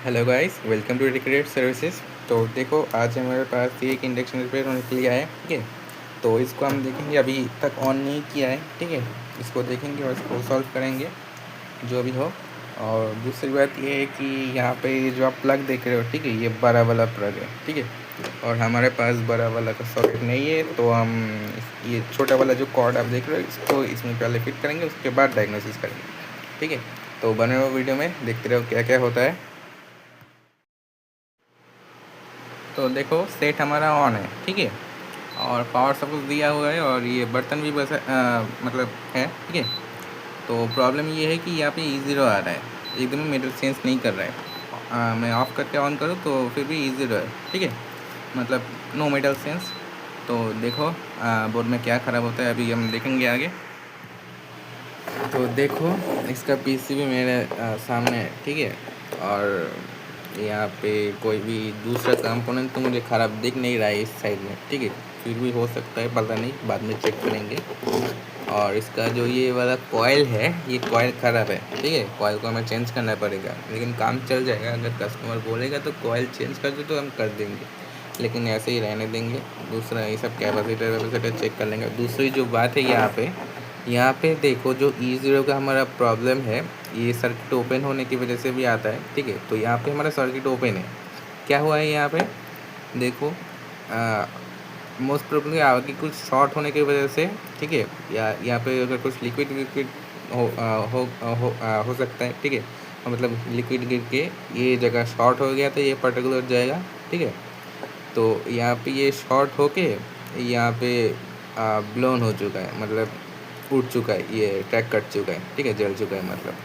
Hello guys, welcome to dedicated services. तो देखो, आज हमारे पास एक इंडक्शन रिपेयर होने के लिए आया है। ठीक है, तो इसको हम देखेंगे। अभी तक ऑन नहीं किया है। ठीक है, इसको देखेंगे और इसको सॉल्व करेंगे जो भी हो। और दूसरी बात ये है कि यहाँ पे जो आप प्लग देख रहे हो, ठीक है, ये बड़ा वाला प्लग है। ठीक है, और हमारे पास बड़ा वाला का सॉकेट नहीं है, तो हम ये छोटा वाला जो कॉर्ड आप देख रहे हो, इसको इसमें पहले फिट करेंगे, उसके बाद डायग्नोसिस करेंगे। ठीक है, तो बने रहो वीडियो में, देखते रहो क्या क्या होता है। तो देखो, सेट हमारा ऑन है। ठीक है, और पावर सब कुछ दिया हुआ है, और ये बर्तन भी बस मतलब है। ठीक है, तो प्रॉब्लम ये है कि यहाँ पे E0 आ रहा है, एकदम मीटर सेंस नहीं कर रहा है। मैं ऑफ़ करके ऑन करूँ तो फिर भी E0 है। ठीक है, मतलब नो मीटर सेंस। तो देखो बोर्ड में क्या ख़राब होता है, अभी हम देखेंगे आगे। तो देखो, इसका पीसीबी मेरे सामने है। ठीक है, और यहाँ पे कोई भी दूसरा कंपोनेंट तो मुझे ख़राब दिख नहीं रहा है इस साइड में। ठीक है, फिर भी हो सकता है, पता नहीं, बाद में चेक करेंगे। और इसका जो ये वाला कॉयल है, ये कॉयल ख़राब है। ठीक है, कॉयल को हमें चेंज करना पड़ेगा, लेकिन काम चल जाएगा। अगर कस्टमर बोलेगा तो कॉयल चेंज कर दो, तो हम कर देंगे, लेकिन ऐसे ही रहने देंगे। दूसरा ये सब कैपेसिटर वैपेसिटर चेक कर लेंगे। दूसरी जो बात है, यहाँ पे देखो, जो E0 का हमारा प्रॉब्लम है, ये सर्किट ओपन होने की वजह से भी आता है। ठीक है, तो यहाँ पे हमारा सर्किट ओपन है। क्या हुआ है यहाँ पे, देखो, मोस्ट प्रोबेबली आगे कुछ शॉर्ट होने की वजह से। ठीक है, या यहाँ पे अगर कुछ लिक्विड विक्विड हो सकता है। ठीक है, मतलब लिक्विड गिर के ये जगह शॉर्ट हो गया, तो ये पर्टिकुलर जाएगा। ठीक है, तो यहाँ पे ये शॉर्ट होके यहाँ पे ब्लोन हो चुका है, मतलब उड़ चुका है, ये ट्रैक कट चुका है। ठीक है, जल चुका है मतलब।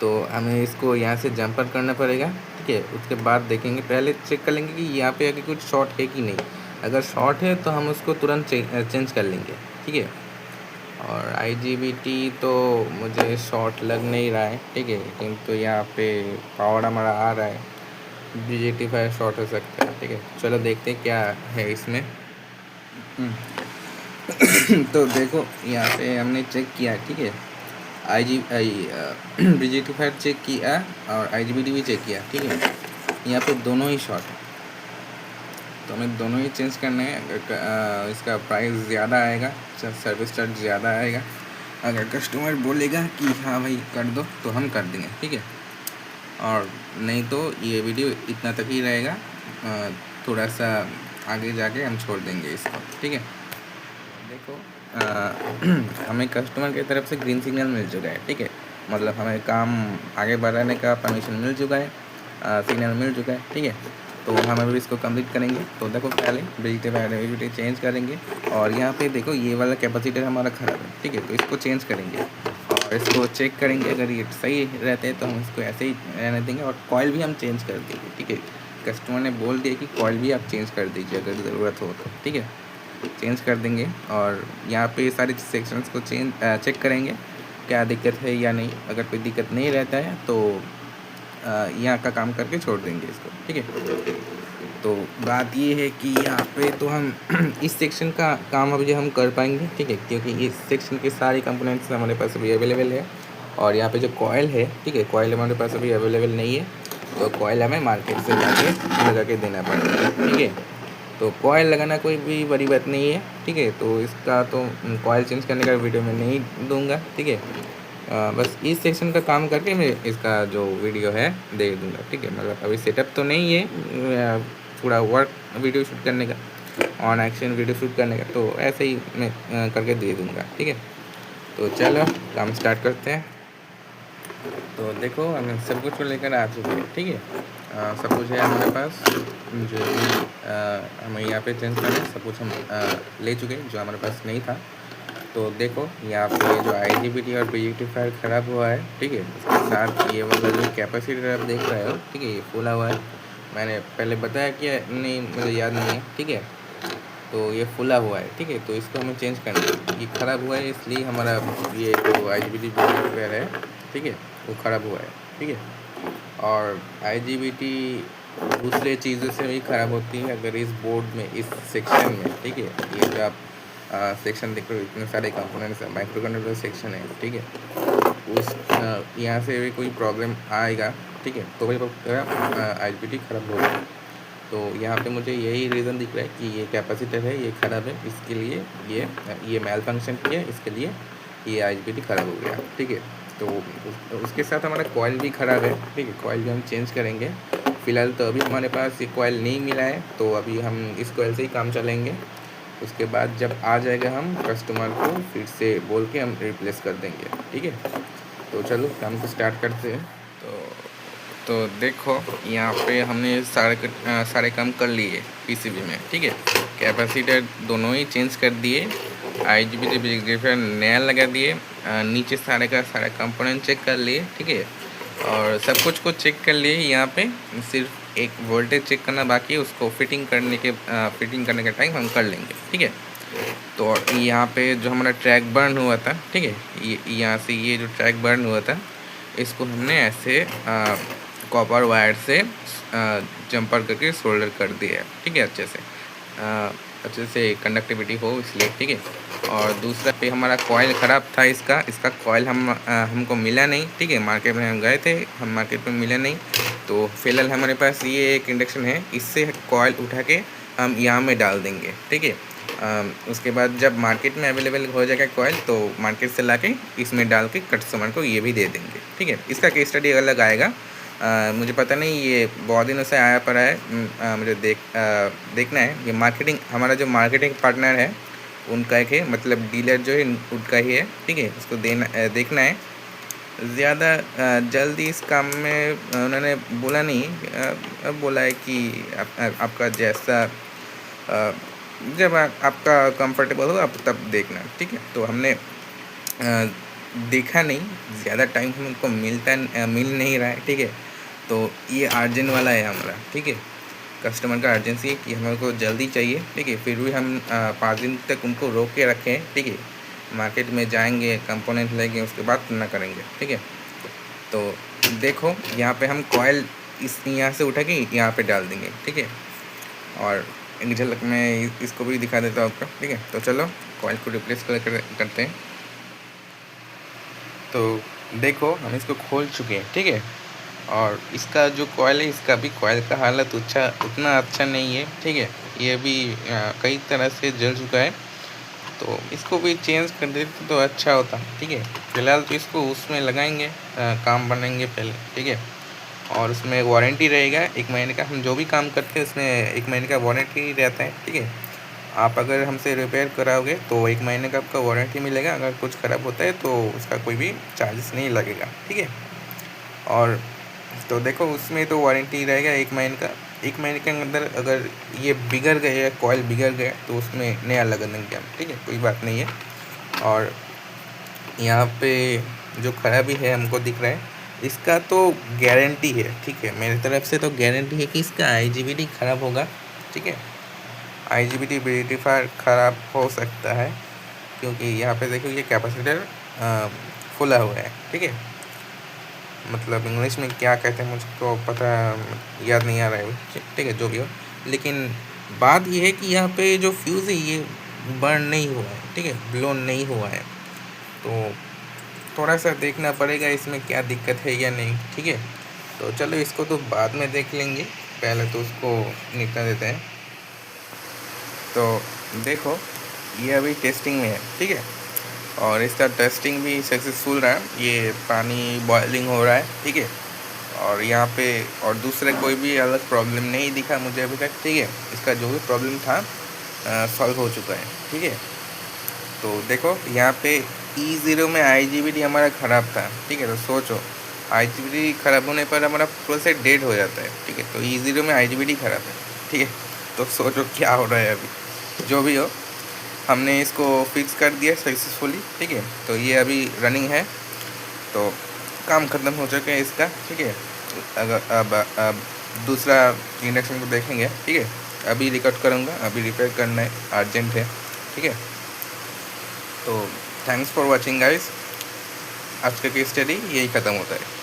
तो हमें इसको यहाँ से जंपर करना पड़ेगा। ठीक है, उसके बाद देखेंगे, पहले चेक कर लेंगे कि यहाँ पे आगे कुछ शॉर्ट है कि नहीं। अगर शॉर्ट है तो हम उसको तुरंत चेंज कर लेंगे। ठीक है, और IGBT तो मुझे शॉर्ट लग नहीं रहा है। ठीक है, किंतु यहाँ पे पावर हमारा आ रहा है, BJT फायर शॉर्ट हो सकता है। ठीक है, चलो देखते हैं क्या है इसमें। तो देखो, यहाँ पे हमने चेक किया। ठीक है, BJT फायर चेक किया और IGBT भी चेक किया। ठीक है, यहाँ पे दोनों ही शॉर्ट है, तो हमें दोनों ही चेंज करने हैं। अगर इसका प्राइस ज़्यादा आएगा, सर्विस चार्ज ज़्यादा आएगा। अगर कस्टमर बोलेगा कि हाँ भाई कर दो, तो हम कर देंगे। ठीक है, और नहीं तो ये वीडियो इतना तक ही रहेगा। थोड़ा सा आगे जाके हम छोड़ देंगे इसको। ठीक है, देखो, हमें कस्टमर की तरफ से ग्रीन सिग्नल मिल चुका है। ठीक है, मतलब हमें काम आगे बढ़ाने का परमिशन मिल चुका है, सिग्नल मिल चुका है। ठीक है, तो हम अभी इसको कंप्लीट करेंगे। तो देखो, पहले BJT चेंज करेंगे, और यहाँ पे देखो, ये वाला कैपेसिटर हमारा ख़राब है। ठीक है, तो इसको चेंज करेंगे और इसको चेक करेंगे। अगर ये सही रहते हैं तो हम इसको ऐसे ही रहने देंगे, और कॉयल भी हम चेंज कर देंगे। ठीक है, कस्टमर ने बोल दिया कि कॉयल भी आप चेंज कर दीजिए अगर ज़रूरत हो तो। ठीक है, चेंज कर देंगे, और यहाँ पे सारे सेक्शंस को चेक करेंगे क्या दिक्कत है या नहीं। अगर कोई दिक्कत नहीं रहता है तो यहाँ का काम करके छोड़ देंगे इसको। ठीक है, तो बात ये है कि यहाँ पे तो हम इस सेक्शन का काम अभी हम कर पाएंगे। ठीक है, क्योंकि इस सेक्शन के सारे कंपोनेंट्स हमारे पास अभी अवेलेबल है। और यहाँ पे जो कॉयल है, ठीक है, कॉयल हमारे पास अभी अवेलेबल नहीं है, तो कॉयल हमें मार्केट से जाके लगा के देना पड़ेगा। ठीक है, तो कॉयल लगाना कोई भी बड़ी बात नहीं है। ठीक है, तो इसका तो कॉयल चेंज करने का वीडियो मैं नहीं दूंगा। ठीक है, बस इस सेक्शन का काम करके मैं इसका जो वीडियो है दे दूंगा। ठीक है, मतलब अभी सेटअप तो नहीं है, पूरा वर्क वीडियो शूट करने का, ऑन एक्शन वीडियो शूट करने का, तो ऐसे ही मैं करके दे दूंगा। ठीक है, तो चलो काम स्टार्ट करते हैं। तो देखो, हम सब कुछ को लेकर आ चुके हैं। ठीक है, सब कुछ है हमारे पास, जो हमें यहाँ पे चेंज करना है, सब कुछ हम ले चुके हैं जो हमारे पास नहीं था। तो देखो, यहाँ पे जो IGBT और BJT फायर ख़राब हुआ है। ठीक है, उसके साथ ये वाला जो कैपेसिटर आप देख रहे हो, ठीक है, ये फूला हुआ है। मैंने पहले बताया कि नहीं, मुझे याद नहीं है। ठीक है, तो ये फूला हुआ है। ठीक है, तो इसको हमें चेंज करना है। ये ख़राब हुआ है, इसलिए हमारा ये जो IGBT फायर है, ठीक है, वो ख़राब हुआ है। ठीक है, और IGBT दूसरे चीज़ों से भी ख़राब होती है अगर इस बोर्ड में, इस सेक्शन में। ठीक है, ये जो आप सेक्शन देख रहे हो, इतने सारे कंपोनेंट्स हैं, माइक्रो कंट्रोलर सेक्शन है। ठीक है, उस यहाँ से भी कोई प्रॉब्लम आएगा ठीक है, तो भाई IGBT ख़राब होगा। तो यहाँ पे मुझे यही रीज़न दिख रहा है कि ये कैपेसिटर है, ये ख़राब है, इसके लिए ये मेल फंक्शन किया, इसके लिए ये IGBT ख़राब हो गया। ठीक है, तो उसके साथ हमारा कॉइल भी ख़राब है। ठीक है, कॉइल भी हम चेंज करेंगे। फ़िलहाल तो अभी हमारे पास ये कॉइल नहीं मिला है, तो अभी हम इस कॉइल से ही काम चलेंगे। उसके बाद जब आ जाएगा हम कस्टमर को फिर से बोल के हम रिप्लेस कर देंगे। ठीक है, तो चलो काम को स्टार्ट करते हैं। तो देखो यहाँ पे हमने सारे काम कर लिए पीसीबी में। ठीक है, कैपेसिटर दोनों ही चेंज कर दिए, IGBT रेक्टिफायर नया लगा दिए, नीचे सारे का सारा कंपोनेंट चेक कर लिए। ठीक है, और सब कुछ को चेक कर लिए। यहाँ पे सिर्फ एक वोल्टेज चेक करना बाकी है, उसको फिटिंग करने का टाइम हम कर लेंगे। ठीक है, तो यहाँ पे जो हमारा ट्रैक बर्न हुआ था, ठीक है, यहाँ से ये जो ट्रैक बर्न हुआ था, इसको हमने ऐसे कॉपर वायर से जंपर करके सोल्डर कर दिया है। ठीक है, अच्छे से कंडक्टिविटी हो इसलिए। ठीक है, और दूसरा पे हमारा कॉइल ख़राब था, इसका कॉइल हमको मिला नहीं। ठीक है, मार्केट में हम गए थे, हम मार्केट में मिला नहीं, तो फिलहाल हमारे पास ये एक इंडक्शन है, इससे कॉइल उठा के हम यहाँ में डाल देंगे। ठीक है, उसके बाद जब मार्केट में अवेलेबल हो जाएगा कॉइल, तो मार्केट से लाके इसमें डाल के कस्टमर को ये भी दे देंगे। ठीक है, इसका केस स्टडी अलग आएगा। मुझे पता नहीं, ये बहुत दिनों से आया पड़ा है, मुझे देखना है। ये हमारा जो मार्केटिंग पार्टनर है उनका एक है, मतलब डीलर जो है उनका ही है। ठीक है, उसको देखना है। ज़्यादा जल्दी इस काम में उन्होंने बोला नहीं, बोला है कि आपका जैसा जब आपका कंफर्टेबल हो आप तब देखना। ठीक है, तो हमने देखा नहीं, ज़्यादा टाइम हमको मिल नहीं रहा है। ठीक है, तो ये अर्जेंट वाला है हमारा। ठीक है, कस्टमर का अर्जेंसी है कि हमको जल्दी चाहिए। ठीक है, फिर भी हम 5 दिन तक उनको रोक के रखें। ठीक है, मार्केट में जाएंगे, कंपोनेंट लेंगे, उसके बाद ना करेंगे। ठीक है, तो देखो यहाँ पे हम कॉइल यहाँ से उठा के यहाँ पे डाल देंगे। ठीक है, और एक झलक में इसको भी दिखा देता हूँ आपको। ठीक है, तो चलो कॉइल को रिप्लेस करते हैं। तो देखो हम इसको खोल चुके हैं। ठीक है, और इसका जो कॉइल है, इसका भी कॉइल का हालत उतना अच्छा नहीं है। ठीक है, ये भी कई तरह से जल चुका है, तो इसको भी चेंज कर देते तो अच्छा होता। ठीक है, फिलहाल तो इसको उसमें लगाएंगे, काम बनाएंगे पहले। ठीक है, और उसमें वारंटी रहेगा 1 महीने का। हम जो भी काम करते हैं उसमें 1 महीने का वारंटी रहता है। ठीक है, आप अगर हमसे रिपेयर कराओगे तो 1 महीने का आपका वारंटी मिलेगा। अगर कुछ ख़राब होता है तो उसका कोई भी चार्जेस नहीं लगेगा। ठीक है, और तो देखो उसमें तो वारंटी रहेगा 1 महीने का। 1 महीने के अंदर अगर ये बिगड़ गया, कॉइल बिगड़ गया, तो उसमें नया लगा देंगे हम। ठीक है, कोई बात नहीं है। और यहाँ पे जो खराबी है हमको दिख रहा है, इसका तो गारंटी है। ठीक है, मेरी तरफ से तो गारंटी है कि इसका IGBT ख़राब होगा। ठीक है, IGBT रेक्टिफायर ख़राब हो सकता है, क्योंकि यहाँ पे देखो ये कैपेसिटर फुला हुआ है। ठीक है, मतलब इंग्लिश में क्या कहते हैं मुझको पता, याद नहीं आ रहा है। ठीक है, जो भी हो, लेकिन बात ये है कि यहाँ पे जो फ्यूज़ है ये बर्न नहीं हुआ है। ठीक है, ब्लोन नहीं हुआ है, तो थोड़ा सा देखना पड़ेगा इसमें क्या दिक्कत है या नहीं। ठीक है, तो चलो इसको तो बाद में देख लेंगे, पहले तो उसको निपटा देते हैं। तो देखो ये अभी टेस्टिंग में है। ठीक है, और इसका टेस्टिंग भी सक्सेसफुल रहा है। ये पानी बॉइलिंग हो रहा है। ठीक है, और यहाँ पे और दूसरे कोई भी अलग प्रॉब्लम नहीं दिखा मुझे अभी तक। ठीक है, इसका जो भी प्रॉब्लम था सॉल्व हो चुका है। ठीक है, तो देखो यहाँ पे E0 में IGBT हमारा ख़राब था। ठीक है, तो सोचो IGBT ख़राब होने पर हमारा प्रोसेस डेड हो जाता है। ठीक है, तो E0 में IGBT ख़राब है। ठीक है, तो सोचो क्या हो रहा है अभी। जो भी हो, हमने इसको फिक्स कर दिया सक्सेसफुली। ठीक है, तो ये अभी रनिंग है, तो काम ख़त्म हो चुका है इसका। ठीक है, अब दूसरा इंडक्शन को देखेंगे। ठीक है, अभी रिकॉर्ड करूँगा, अभी रिपेयर करना है, अर्जेंट है। ठीक है, तो थैंक्स फॉर वॉचिंग गाइस। आज का केस स्टडी यही ख़त्म होता है।